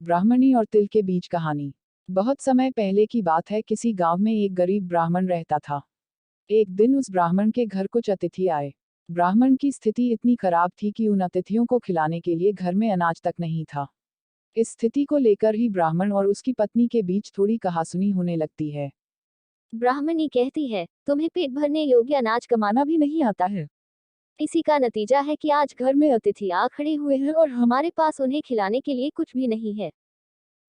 ब्राह्मणी और तिल के बीच कहानी। बहुत समय पहले की बात है, किसी गांव में एक गरीब ब्राह्मण रहता था। एक दिन उस ब्राह्मण के घर कुछ अतिथि आए। ब्राह्मण की स्थिति इतनी खराब थी कि उन अतिथियों को खिलाने के लिए घर में अनाज तक नहीं था। इस स्थिति को लेकर ही ब्राह्मण और उसकी पत्नी के बीच थोड़ी कहासुनी होने लगती है। ब्राह्मणी कहती है, तुम्हें पेट भरने योग्य अनाज कमाना भी नहीं आता है। इसी का नतीजा है कि आज घर में अतिथि आ खड़े हुए हैं और हमारे पास उन्हें खिलाने के लिए कुछ भी नहीं है।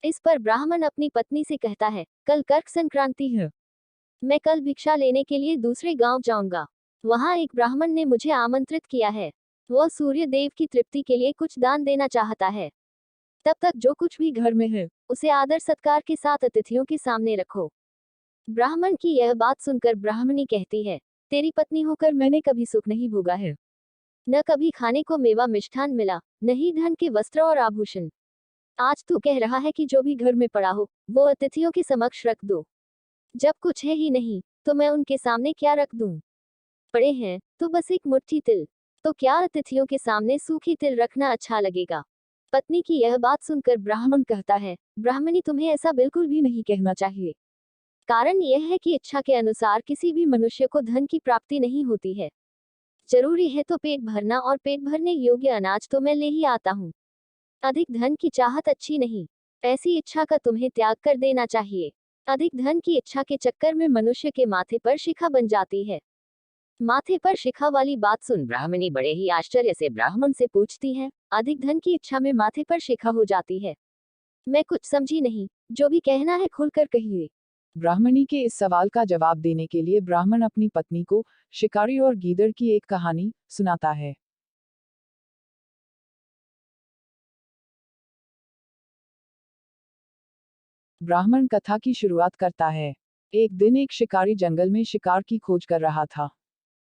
इस पर ब्राह्मण अपनी पत्नी से कहता है, कल कर्क संक्रांति है। मैं कल भिक्षा लेने के लिए दूसरे गांव जाऊंगा। वहां एक ब्राह्मण ने मुझे आमंत्रित किया है। वह सूर्य देव की तृप्ति के लिए कुछ दान देना चाहता है। तब तक जो कुछ भी घर में है, उसे आदर सत्कार के साथ अतिथियों के सामने रखो। ब्राह्मण की यह बात सुनकर ब्राह्मणी कहती है, तेरी पत्नी होकर मैंने कभी सुख नहीं भोगा है। न कभी खाने को मेवा मिष्ठान मिला, न ही धन के वस्त्र और आभूषण। आज तू कह रहा है कि जो भी घर में पड़ा हो, वो अतिथियों के समक्ष रख दो। जब कुछ है ही नहीं, तो मैं उनके सामने क्या रख दूं? पड़े हैं तो बस एक मुट्ठी तिल, तो क्या अतिथियों के सामने सूखी तिल रखना अच्छा लगेगा? पत्नी की यह बात सुनकर ब्राह्मण कहता है, ब्राह्मणी, तुम्हें ऐसा बिल्कुल भी नहीं कहना चाहिए। कारण यह है कि इच्छा के अनुसार किसी भी मनुष्य को धन की प्राप्ति नहीं होती है। जरूरी है तो पेट भरना, और पेट भरने योग्य अनाज तो मैं ले ही आता हूँ। अधिक धन की चाहत अच्छी नहीं। ऐसी इच्छा का तुम्हें त्याग कर देना चाहिए। अधिक धन की इच्छा के चक्कर में मनुष्य के माथे पर शिखा बन जाती है। माथे पर शिखा वाली बात सुन ब्राह्मणी बड़े ही आश्चर्य से ब्राह्मण से पूछती है, अधिक धन की इच्छा में माथे पर शिखा हो जाती है? मैं कुछ समझी नहीं, जो भी कहना है खुलकर कहिए। ब्राह्मणी के इस सवाल का जवाब देने के लिए ब्राह्मण अपनी पत्नी को शिकारी और गीदड़ की एक कहानी सुनाता है। ब्राह्मण कथा की शुरुआत करता है। एक दिन एक शिकारी जंगल में शिकार की खोज कर रहा था।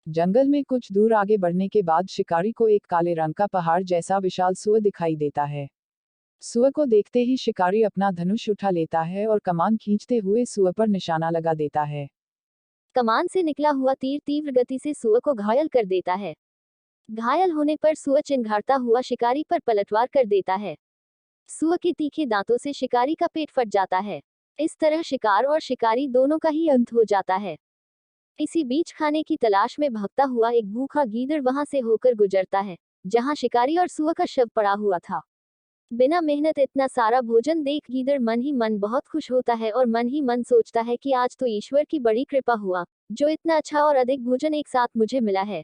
जंगल में कुछ दूर आगे बढ़ने के बाद शिकारी को एक काले रंग का पहाड़ जैसा विशाल सूअर दिखाई देता है। सूअर को देखते ही शिकारी अपना धनुष उठा लेता है और कमान खींचते हुए सूअर पर निशाना लगा देता है। कमान से निकला हुआ तीर तीव्र गति से सूअर को घायल कर देता है। घायल होने पर सूअर चिंघाड़ता हुआ शिकारी पर पलटवार कर देता है। सूअर के तीखे दांतों से शिकारी का पेट फट जाता है। इस तरह शिकार और शिकारी दोनों का ही अंत हो जाता है। इसी बीच खाने की तलाश में भागता हुआ एक भूखा गीदड़ वहां से होकर गुजरता है, जहां शिकारी और सूअर का शव पड़ा हुआ था। बिना मेहनत इतना सारा भोजन देख गीदड़ मन ही मन बहुत खुश होता है और मन ही मन सोचता है कि आज तो ईश्वर की बड़ी कृपा हुआ, जो इतना अच्छा और अधिक भोजन एक साथ मुझे मिला है।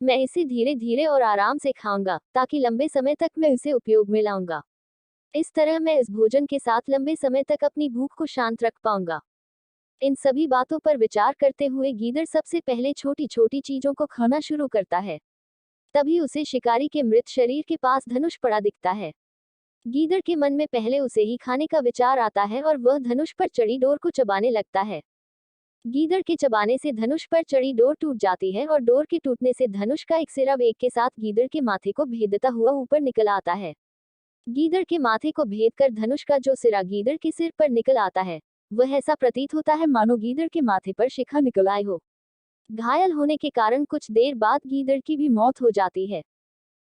मैं इसे धीरे धीरे और आराम से खाऊंगा, ताकि लंबे समय तक मैं इसे उपयोग में लाऊंगा। इस तरह मैं इस भोजन के साथ लंबे समय तक अपनी भूख को शांत रख पाऊंगा। इन सभी बातों पर विचार करते हुए गीदड़ सबसे पहले छोटी छोटी चीजों को खाना शुरू करता है। तभी उसे शिकारी के मृत शरीर के पास धनुष पड़ा दिखता है। गीदड़ के मन में पहले उसे ही खाने का विचार आता है और वह धनुष पर चढ़ी डोर को चबाने लगता है। गीदड़ के चबाने से धनुष पर चढ़ी डोर टूट जाती है और डोर के टूटने से धनुष का एक सिरा वेग के साथ गीदड़ के माथे को भेदता हुआ ऊपर निकल आता है। गीदड़ के माथे को भेद कर धनुष का जो सिरा गीदड़ के सिर पर निकल आता है, वह ऐसा प्रतीत होता है मानो गीदड़ के माथे पर शिखा निकल आई हो। घायल होने के कारण कुछ देर बाद गीदड़ की भी मौत हो जाती है।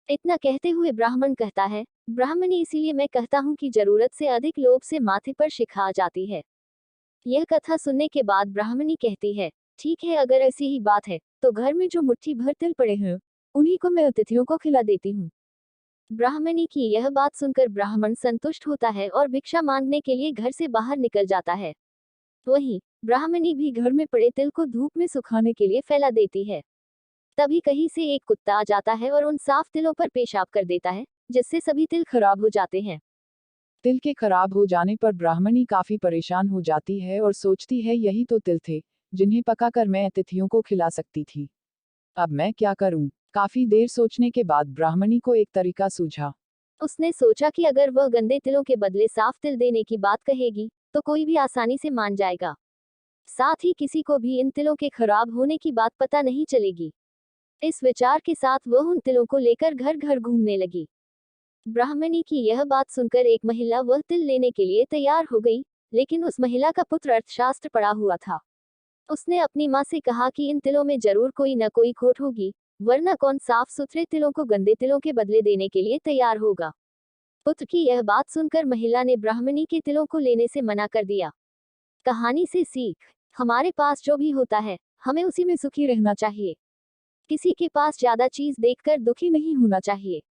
इतना कहते हुए ब्राह्मण कहता है, ब्राह्मणी, इसीलिए मैं कहता हूँ कि जरूरत से अधिक लोभ से माथे पर शिखा आ जाती है। यह कथा सुनने के बाद ब्राह्मणी कहती है, ठीक है, अगर ऐसी ही बात है, तो घर में जो मुट्ठी भर तिल पड़े हैं, उन्हीं को मैं अतिथियों को खिला देती हूँ। ब्राह्मणी की यह बात सुनकर ब्राह्मण संतुष्ट होता है और भिक्षा मांगने के लिए घर से बाहर निकल जाता है। वहीं ब्राह्मणी भी घर में पड़े तिल को धूप में सुखाने के लिए फैला देती है। तभी कहीं से एक कुत्ता आ जाता है और उन साफ तिलों पर पेशाब कर देता है, जिससे सभी तिल खराब हो जाते हैं। तिल के खराब हो जाने पर ब्राह्मणी काफी परेशान हो जाती है और सोचती है, यही तो तिल थे जिन्हें पकाकर मैं अतिथियों को खिला सकती थी। अब मैं क्या करूं? काफी देर सोचने के बाद ब्राह्मणी को एक तरीका सूझा। उसने सोचा कि अगर वह गंदे तिलों के बदले साफ तिल देने की बात कहेगी, तो कोई भी आसानी से मान जाएगा। साथ ही किसी को भी इन तिलों के खराब होने की बात पता नहीं चलेगी। इस विचार के साथ वह उन तिलों को लेकर घर घर घूमने लगी। ब्राह्मणी की यह बात सुनकर एक महिला वह तिल लेने के लिए तैयार हो गई, लेकिन उस महिला का पुत्र अर्थशास्त्र पढ़ा हुआ था। उसने अपनी माँ से कहा कि इन तिलों में जरूर कोई न कोई खोट होगी, वरना कौन साफ सुथरे तिलों को गंदे तिलों के बदले देने के लिए तैयार होगा। पुत्र की यह बात सुनकर महिला ने ब्राह्मणी के तिलों को लेने से मना कर दिया। कहानी से सीख, हमारे पास जो भी होता है हमें उसी में सुखी रहना चाहिए। किसी के पास ज्यादा चीज देखकर दुखी नहीं होना चाहिए।